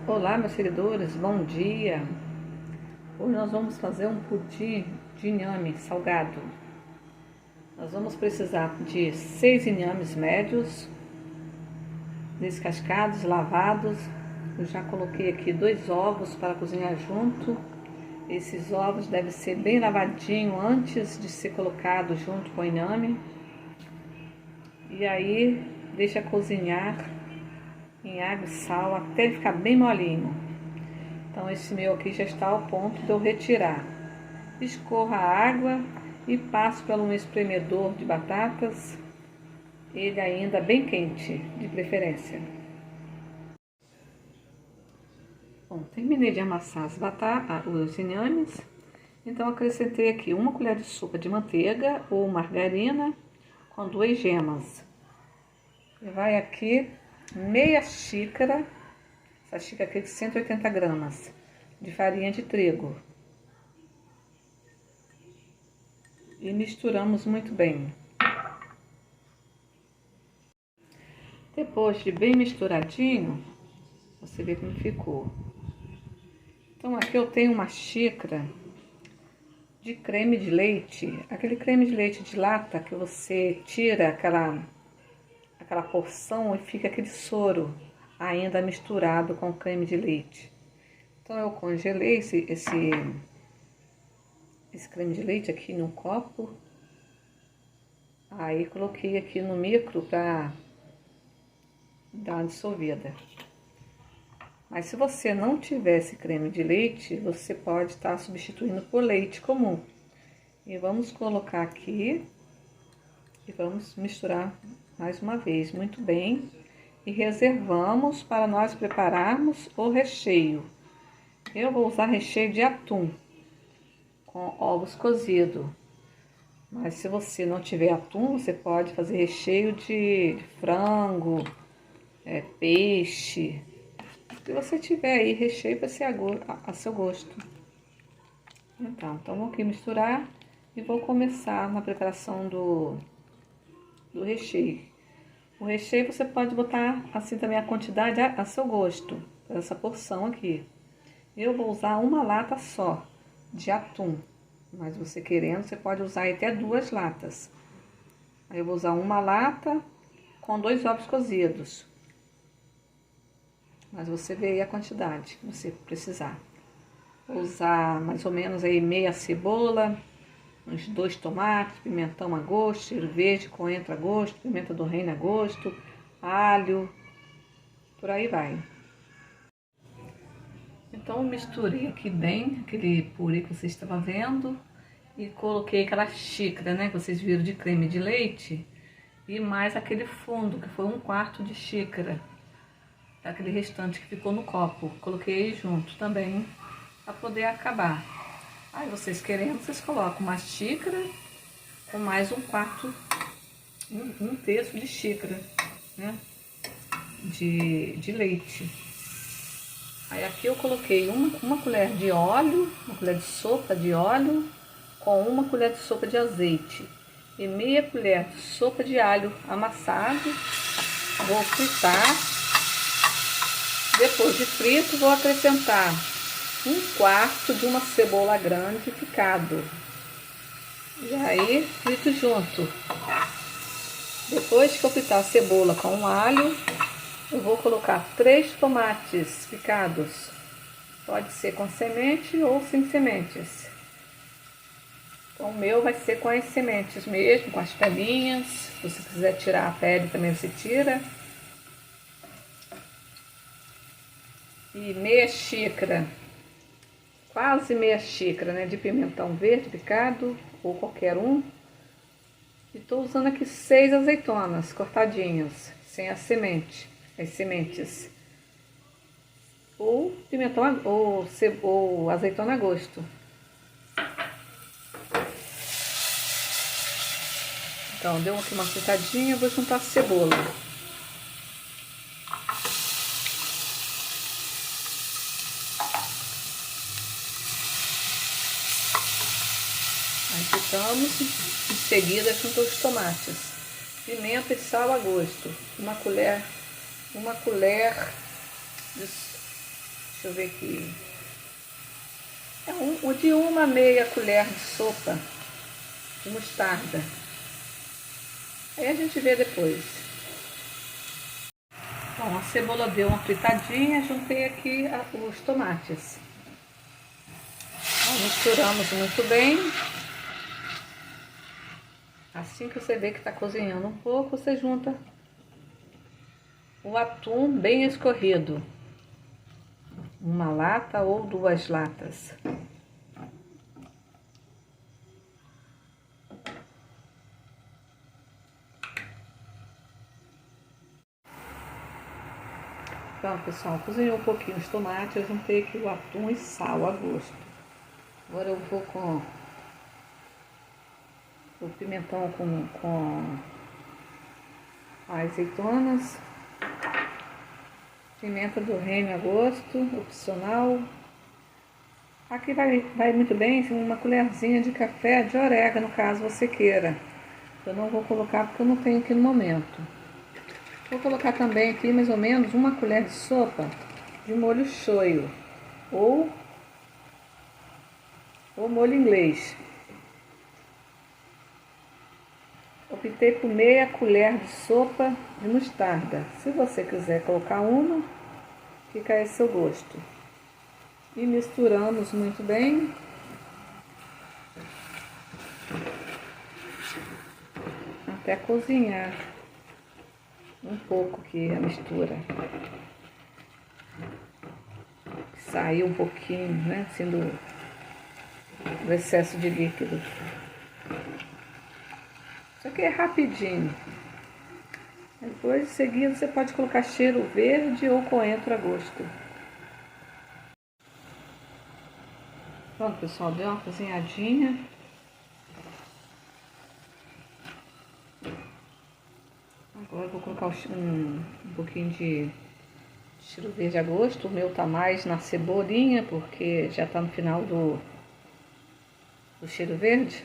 Olá, meus seguidores, bom dia! Hoje nós vamos fazer um pudim de inhame salgado. Nós vamos precisar de 6 inhames médios, descascados, lavados. Eu já coloquei aqui 2 ovos para cozinhar junto. Esses ovos devem ser bem lavadinhos antes de ser colocado junto com o inhame. E aí, deixa cozinhar em água e sal até ele ficar bem molinho. Então esse meu aqui já está ao ponto de eu retirar. Escorra a água e passo pelo um espremedor de batatas, ele ainda bem quente, de preferência. Bom, terminei de amassar as batatas, os inhames, então acrescentei aqui 1 colher de sopa de manteiga ou margarina com 2 gemas. E vai aqui meia xícara, essa xícara aqui de 180 gramas, de farinha de trigo. E misturamos muito bem. Depois de bem misturadinho, você vê como ficou. Então aqui eu tenho uma xícara de creme de leite, aquele creme de leite de lata que você tira aquela porção e fica aquele soro ainda misturado com creme de leite. Então eu congelei esse creme de leite aqui num copo. Aí coloquei aqui no micro para dar uma dissolvida. Mas se você não tiver esse creme de leite, você pode estar substituindo por leite comum. E vamos colocar aqui e vamos misturar mais uma vez muito bem. E reservamos para nós prepararmos o recheio. Eu vou usar recheio de atum com ovos cozidos. Mas se você não tiver atum, você pode fazer recheio de frango, peixe. Se você tiver aí recheio, vai ser a seu gosto. Então vou aqui misturar e vou começar na preparação do recheio. O recheio você pode botar assim também a quantidade a seu gosto, essa porção aqui. Eu vou usar uma lata só de atum, mas você querendo, você pode usar até 2 latas. Aí eu vou usar uma lata com 2 ovos cozidos. Mas você vê aí a quantidade que você precisar. Vou usar mais ou menos aí meia cebola, uns 2 tomates, pimentão a gosto, cheiro verde, coentro a gosto, pimenta do reino a gosto, alho, por aí vai. Então misturei aqui bem aquele purê que você estava vendo e coloquei aquela xícara, né, que vocês viram de creme de leite e mais aquele fundo que foi 1/4 de xícara daquele restante que ficou no copo. Coloquei junto também para poder acabar. Aí vocês querendo, vocês colocam uma xícara com mais 1/4, um terço de xícara, né, de leite. Aí aqui eu coloquei uma colher de óleo, uma colher de sopa de óleo com 1 colher de sopa de azeite e meia colher de sopa de alho amassado. Vou fritar. Depois de frito, vou acrescentar 1/4 de uma cebola grande picado. E aí, frito junto. Depois que eu fritar a cebola com o alho, eu vou colocar 3 tomates picados. Pode ser com semente ou sem sementes. Então o meu vai ser com as sementes mesmo, com as pelinhas. Se você quiser tirar a pele também você tira. E meia xícara, quase meia xícara, né, de pimentão verde picado, ou qualquer um. E tô usando aqui 6 azeitonas cortadinhas, sem a semente, as sementes. Ou pimentão, ou azeitona a gosto. Então, deu aqui uma fritadinha, vou juntar a cebola. Aí fritamos, em seguida junto os tomates. Pimenta e sal a gosto. Uma colher Deixa eu ver aqui. É de uma meia colher de sopa de mostarda. Aí a gente vê depois. Bom, a cebola deu uma fritadinha, juntei aqui os tomates. Misturamos muito bem. Assim que você vê que está cozinhando um pouco, você junta o atum bem escorrido. Uma lata ou 2 latas. Pronto, pessoal, cozinhou um pouquinho os tomates, eu juntei aqui o atum e sal a gosto. Agora eu vou com o pimentão com azeitonas, pimenta do reino a gosto, opcional. Aqui vai muito bem uma colherzinha de café de orégano, caso você queira. Eu não vou colocar porque eu não tenho aqui no momento. Vou colocar também aqui mais ou menos uma colher de sopa de molho shoyu ou molho inglês. Optei por meia colher de sopa de mostarda. Se você quiser colocar uma, fica a seu gosto. E misturamos muito bem. Até cozinhar um pouco aqui a mistura. Sair um pouquinho, né, assim do excesso de líquido. Isso aqui é rapidinho. Depois, em seguida, você pode colocar cheiro verde ou coentro a gosto. Pronto, pessoal, deu uma cozinhadinha. Agora eu vou colocar um pouquinho de cheiro verde a gosto. O meu tá mais na cebolinha, porque já tá no final do cheiro verde.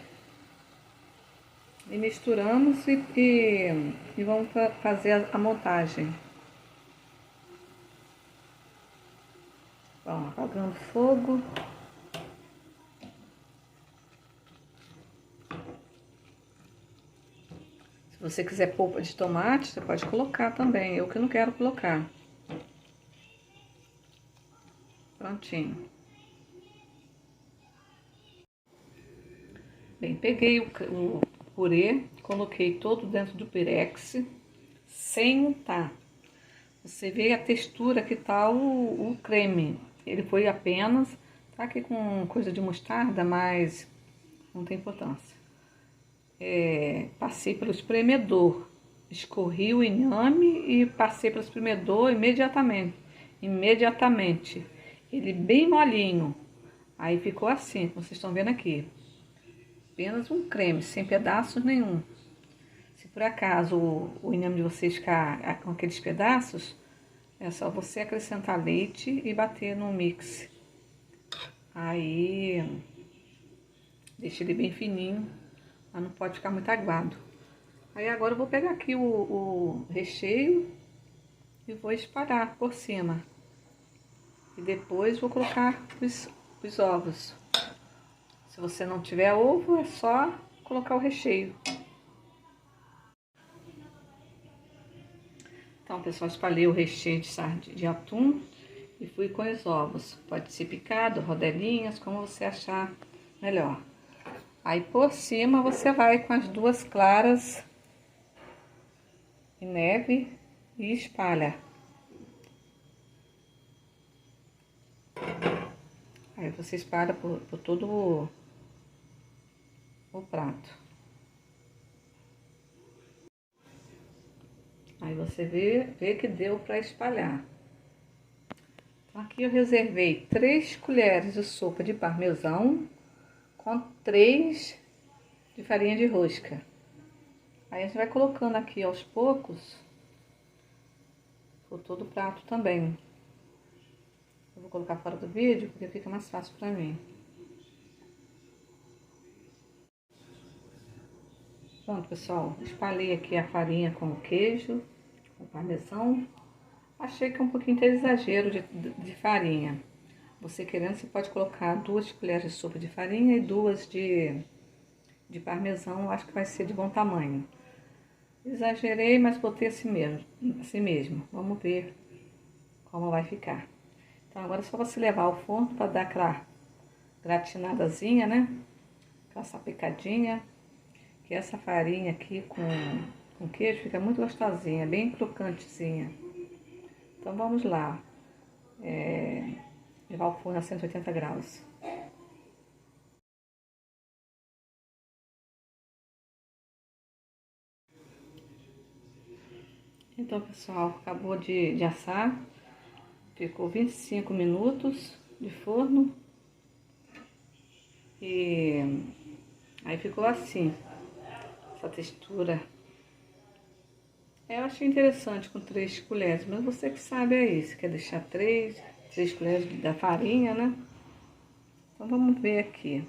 E misturamos e vamos fazer a montagem. Bom, apagando o fogo. Se você quiser polpa de tomate, você pode colocar também. Eu que não quero colocar. Prontinho. Bem, peguei o purê, coloquei todo dentro do pirex, sem untar. Você vê a textura que tá o creme. Ele foi apenas, tá aqui com coisa de mostarda, mas não tem importância. Passei pelo espremedor, escorri o inhame e passei pelo espremedor imediatamente. Ele bem molinho. Aí ficou assim, como vocês estão vendo aqui. Apenas um creme, sem pedaços nenhum. Se por acaso o inhame de vocês ficar com aqueles pedaços, é só você acrescentar leite e bater no mix. Aí, deixa ele bem fininho, mas não pode ficar muito aguado. Aí agora eu vou pegar aqui o recheio e vou espalhar por cima. E depois vou colocar os ovos. Se você não tiver ovo, é só colocar o recheio. Então, pessoal, espalhei o recheio de atum e fui com os ovos. Pode ser picado, rodelinhas, como você achar melhor. Aí, por cima, você vai com as 2 claras de neve e espalha. Aí, você espalha por todo o prato. Aí você vê que deu para espalhar. Então, aqui eu reservei 3 colheres de sopa de parmesão com 3 de farinha de rosca. Aí a gente vai colocando aqui aos poucos por todo o prato também. Eu vou colocar fora do vídeo porque fica mais fácil para mim. Pronto, pessoal, espalhei aqui a farinha com o queijo, com o parmesão. Achei que é um pouquinho de exagero de farinha. Você querendo, você pode colocar 2 colheres de sopa de farinha e 2 de parmesão, eu acho que vai ser de bom tamanho. Exagerei, mas botei assim mesmo. Vamos ver como vai ficar. Então agora é só você levar ao forno para dar aquela gratinadazinha, né? Aquela sapecadinha. Que essa farinha aqui com queijo fica muito gostosinha, bem crocantezinha. Então vamos lá. Levar ao forno a 180 graus. Então, pessoal, acabou de assar. Ficou 25 minutos de forno. E aí ficou assim, essa textura. Eu achei interessante com 3 colheres, mas você que sabe aí, se quer deixar 3 colheres da farinha, né? Então vamos ver aqui.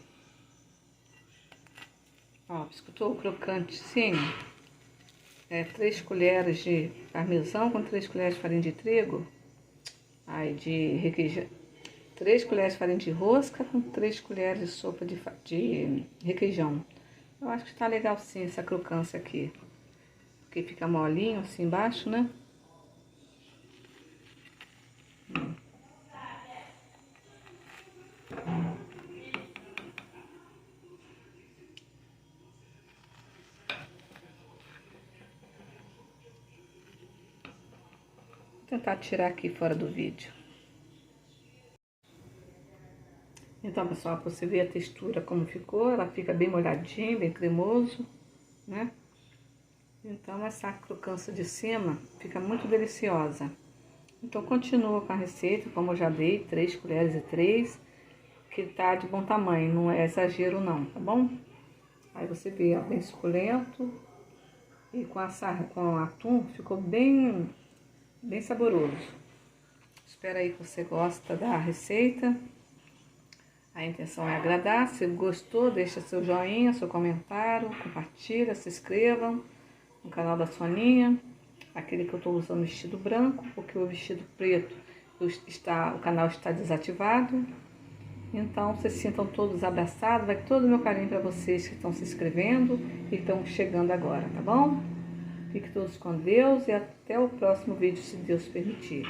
Ó, escutou o crocante, sim? 3 colheres de parmesão com 3 colheres de farinha de trigo. Aí de requeijão, 3 colheres de farinha de rosca com 3 colheres de sopa de requeijão. Eu acho que tá legal sim essa crocância aqui. Porque fica molinho assim embaixo, né? Vou tentar tirar aqui fora do vídeo. Então, pessoal, pra você ver a textura como ficou, ela fica bem molhadinha, bem cremoso, né? Então, essa crocância de cima fica muito deliciosa. Então, continua com a receita, como eu já dei, 3 colheres e 3, que tá de bom tamanho, não é exagero não, tá bom? Aí você vê, ó, bem suculento, e com atum ficou bem saboroso. Espero aí que você gosta da receita. A intenção é agradar. Se gostou, deixa seu joinha, seu comentário, compartilha, se inscrevam no canal da Soninha. Aquele que eu estou usando vestido branco, porque o vestido preto o canal está desativado. Então, vocês se sintam todos abraçados. Vai todo o meu carinho para vocês que estão se inscrevendo e estão chegando agora, tá bom? Fiquem todos com Deus e até o próximo vídeo, se Deus permitir.